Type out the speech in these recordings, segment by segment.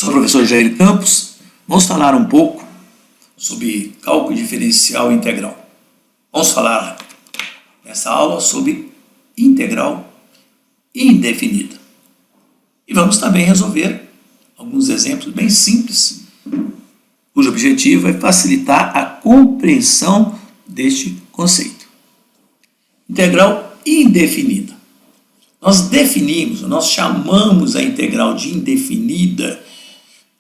Sou o professor Jair Campos. Vamos falar um pouco sobre cálculo diferencial integral. Vamos falar nessa aula sobre integral indefinida. E vamos também resolver alguns exemplos bem simples, cujo objetivo é facilitar a compreensão deste conceito. Integral indefinida. Nós chamamos a integral de indefinida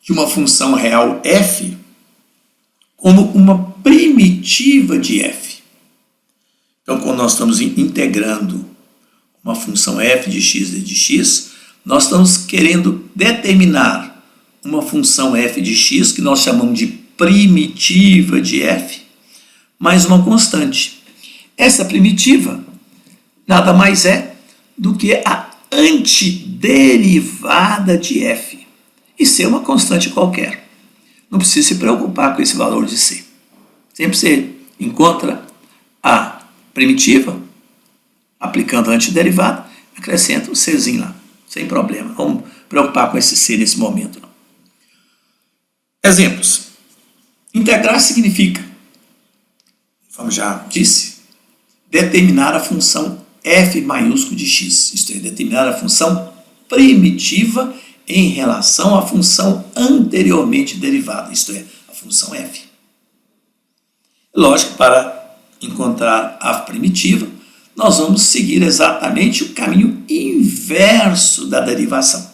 de uma função real f como uma primitiva de f. Então, quando nós estamos integrando uma função f de x de x, nós estamos querendo determinar uma função f de x, que nós chamamos de primitiva de f, mais uma constante. Essa primitiva nada mais é do que a antiderivada de f. E C é uma constante qualquer. Não precisa se preocupar com esse valor de C. Sempre você encontra a primitiva, aplicando a antiderivada, acrescenta um Czinho lá, sem problema. Não vamos preocupar com esse C nesse momento, não. Exemplos. Integrar significa, como já disse, determinar a função f maiúsculo de x. Isto é, determinar a função primitiva em relação à função anteriormente derivada, isto é, a função f. Lógico, para encontrar a primitiva, nós vamos seguir exatamente o caminho inverso da derivação.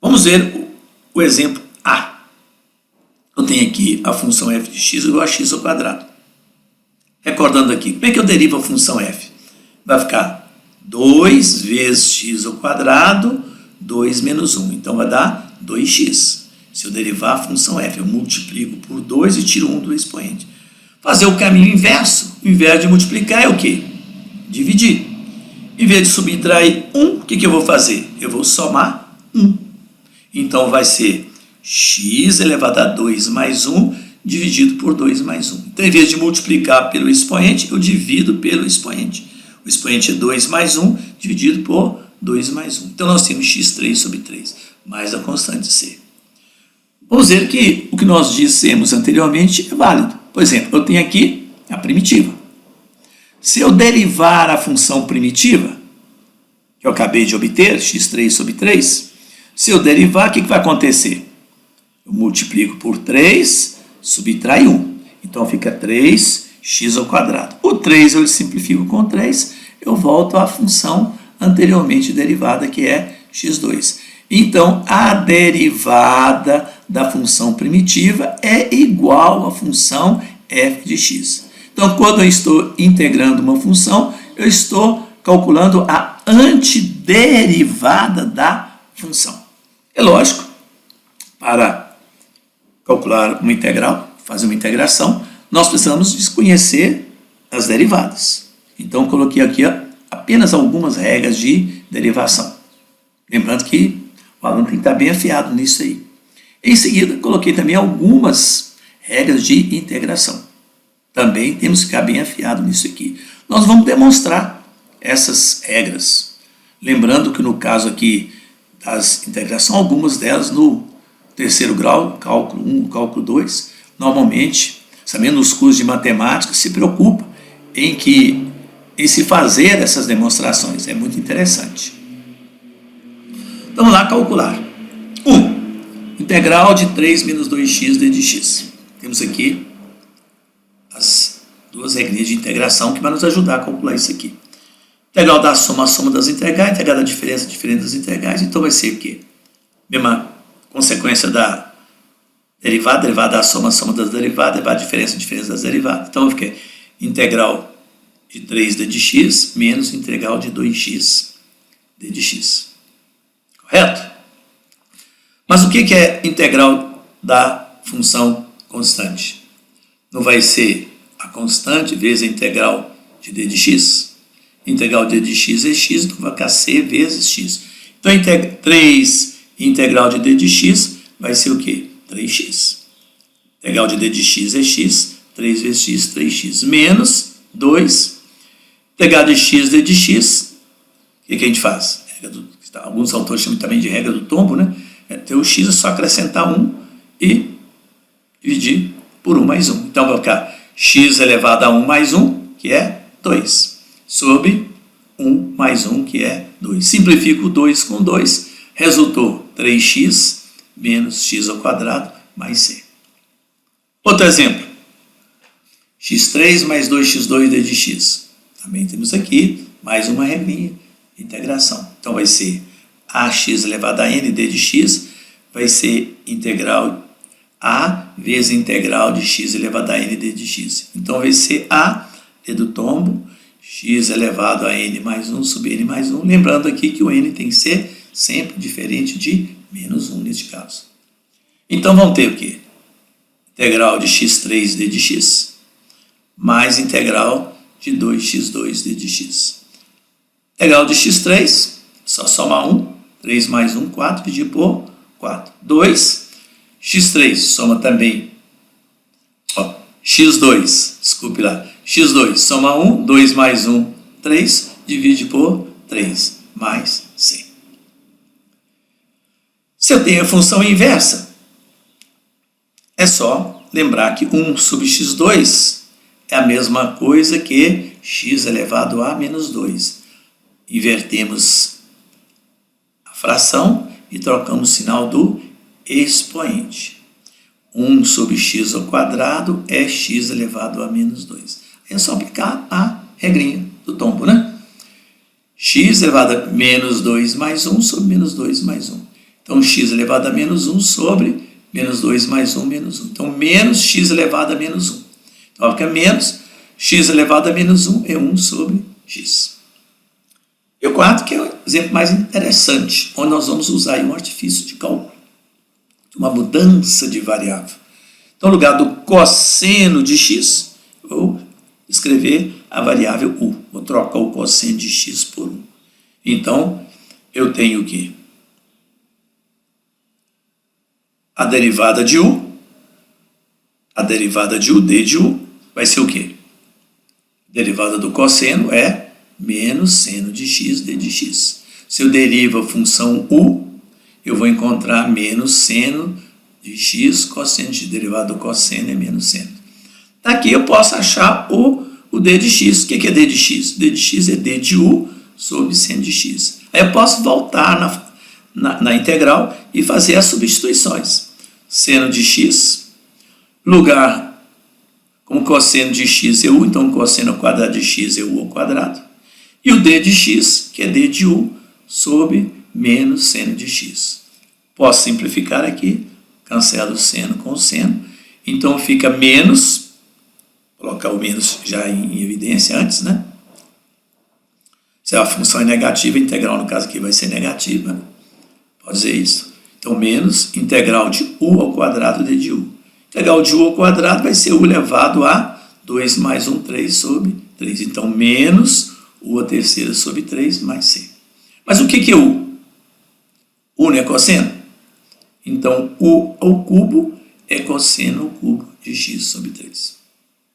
Vamos ver o exemplo A. Eu tenho aqui a função f de x igual a x ao quadrado. Recordando aqui, como é que eu derivo a função f? Vai ficar 2 vezes x ao quadrado, 2 menos 1. Então, vai dar 2x. Se eu derivar a função f, eu multiplico por 2 e tiro 1 do expoente. Fazer o caminho inverso. Ao invés de multiplicar, é o quê? Dividir. Em vez de subtrair 1, o que eu vou fazer? Eu vou somar 1. Então, vai ser x elevado a 2 mais 1, dividido por 2 mais 1. Então, em vez de multiplicar pelo expoente, eu divido pelo expoente. O expoente é 2 mais 1, dividido por 2 mais 1. Então, nós temos x3 sobre 3, mais a constante c. Vamos ver que o que nós dissemos anteriormente é válido. Por exemplo, eu tenho aqui a primitiva. Se eu derivar a função primitiva, que eu acabei de obter, x3 sobre 3, se eu derivar, o que vai acontecer? Eu multiplico por 3, subtrai 1. Então, fica 3x ao quadrado. O 3 eu simplifico com 3, eu volto à função anteriormente derivada, que é x2. Então, a derivada da função primitiva é igual à função f de x. Então, quando eu estou integrando uma função, eu estou calculando a antiderivada da função. É lógico, para calcular uma integral, fazer uma integração, nós precisamos conhecer as derivadas. Então, coloquei aqui apenas algumas regras de derivação. Lembrando que o aluno tem que estar bem afiado nisso aí. Em seguida, coloquei também algumas regras de integração. Também temos que ficar bem afiado nisso aqui. Nós vamos demonstrar essas regras. Lembrando que no caso aqui das integração, algumas delas no terceiro grau, cálculo 1, cálculo 2, normalmente, sabendo nos cursos de matemática, se preocupa em se fazer essas demonstrações. É muito interessante. Então, vamos lá calcular. 1. Integral de 3 menos 2x d de x. Temos aqui as duas regrinhas de integração que vai nos ajudar a calcular isso aqui. Integral da soma, a soma das integrais, integral da diferença, diferente das integrais. Então, vai ser o quê? Mesma consequência da derivada, derivada da soma, a soma das derivadas, derivada da diferença, diferença das derivadas. Então, vai ficar integral de 3d de x menos integral de 2x d de x. Correto? Mas o que é integral da função constante? Não vai ser a constante vezes a integral de d de x? Integral de d de x é x, então vai ficar c vezes x. Então, 3 integral de d de x vai ser o quê? 3x. Integral de d de x é x, 3 vezes x, 3x, menos 2. Integral de x d de x, o que a gente faz? Alguns autores chamam também de regra do tombo, né? ter o x, é só acrescentar 1 e dividir por 1 mais 1. Então, vai ficar x elevado a 1 mais 1, que é 2, sobre 1 mais 1, que é 2. Simplifico 2 com 2, resultou 3x menos x ao quadrado mais c. Outro exemplo, x3 mais 2x2 d de x. Também temos aqui mais uma regrinha de integração. Então, vai ser ax elevado a n d de x, vai ser integral a vezes integral de x elevado a n d de x. Então, vai ser a d do tombo, x elevado a n mais 1 sobre n mais 1. Lembrando aqui que o n tem que ser sempre diferente de menos 1 neste caso. Então, vamos ter o quê? Integral de x3 d de x mais integral de 2x2 d de x. Integral de x3, só somar 1, 3 mais 1, 4, dividir por 4. 2, x3 soma também, x2, desculpe lá, x2 soma 1, 2 mais 1, 3, divide por 3, mais c. Se eu tenho a função inversa, é só lembrar que 1 sobre x2 é a mesma coisa que x elevado a menos 2. Invertemos a fração e trocamos o sinal do expoente. 1 sobre x ao quadrado é x elevado a menos 2. É só aplicar a regrinha do tombo, né? X elevado a menos 2 mais 1 sobre menos 2 mais 1. Então, x elevado a menos 1 sobre menos 2 mais 1 menos 1. Então, menos x elevado a menos 1. Então, fica menos x elevado a menos 1 é 1 sobre x. E o quarto, que é o exemplo mais interessante, onde nós vamos usar aí um artifício de cálculo, uma mudança de variável. Então, no lugar do cosseno de x, vou escrever a variável u. Vou trocar o cosseno de x por 1. Então, eu tenho o quê? A derivada de u, d de u, vai ser o quê? Derivada do cosseno é menos seno de x, d de x. Se eu derivo a função u, eu vou encontrar menos seno de x, cosseno de derivada do cosseno é menos seno. Daqui eu posso achar o d de x. O que é d de x? D de x é d de u sobre seno de x. Aí eu posso voltar na integral e fazer as substituições. Seno de x, lugar, como cosseno de x é u, então cosseno ao quadrado de x é u ao quadrado. E o d de x, que é d de u, sobre menos seno de x. Posso simplificar aqui, cancelo o seno com o seno. Então fica menos, colocar o menos já em evidência antes, né? Se a função é negativa, a integral no caso aqui vai ser negativa. Pode dizer isso. Então, menos integral de u ao quadrado d de u. Integral de u ao quadrado vai ser u elevado a 2 mais 1, 3 sobre 3. Então, menos u a terceira sobre 3 mais c. Mas o que é u? U não é cosseno? Então, u ao cubo é cosseno ao cubo de x sobre 3.